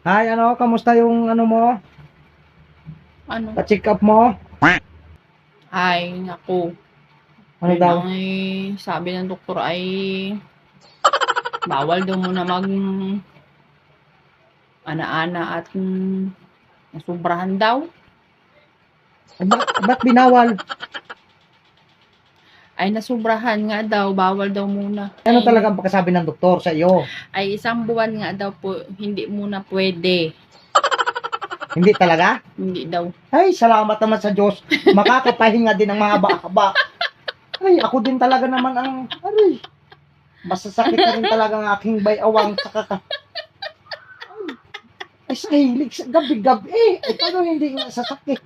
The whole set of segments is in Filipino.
Ay, ano, kamusta yung ano mo? Ano? Pa-check up mo? Ay, naku. Ano Yun daw? ay, sabi ng doktor ay bawal daw muna mag ana-ana at nasubrahan daw. Ba't binawal? Ay, nasubrahan nga daw, bawal daw muna. Ano talaga ang pagkasabi ng doktor sa iyo? Ay, isang buwan nga daw po, hindi muna pwede. Hindi talaga? Hindi daw. Ay, salamat naman sa Diyos. Makakapahinga din ng mahaba-haba. Ay, ako din talaga naman ang, aray, masasakit na rin talaga ang aking bayawang sa kaka. Ay, sa hilig, sa gabi-gabi. Ay, paano hindi nga sasakit?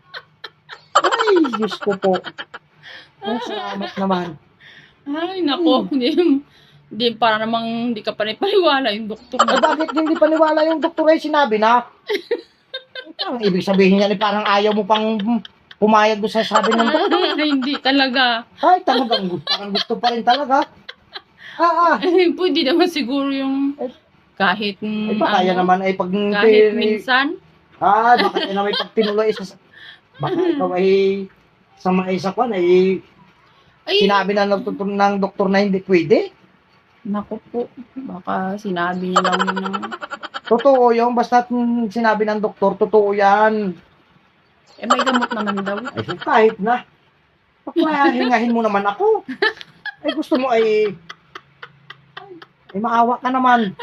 Ay, Diyos ko po. Ay, salamat naman. Ay, naku. Hindi, para namang hindi ka panipaniwala yung doktor Eh, bakit hindi paniwala yung doktor ay sinabi na? Parang ibig sabihin niya, parang ayaw mo pang pumayag doon sa sabi ng doktor. Ay, hindi talaga. Ay, talagang parang gusto pa rin talaga. Pwede naman siguro yung kahit Eh, baka yan naman ay pag... kahit minsan. Baka yan naman ay pag tinuloy isa... Baka ikaw ay sa maisa ko ay Ay, sinabi na ng doktor na hindi pwede. naku po. Baka sinabi niya lang yun ng... Totoo yung basta sinabi ng doktor, totoo yan. Eh, may gamot naman daw. Ay, so kahit na. Hingahin mo naman ako. Ay, gusto mo ay maawa ka naman.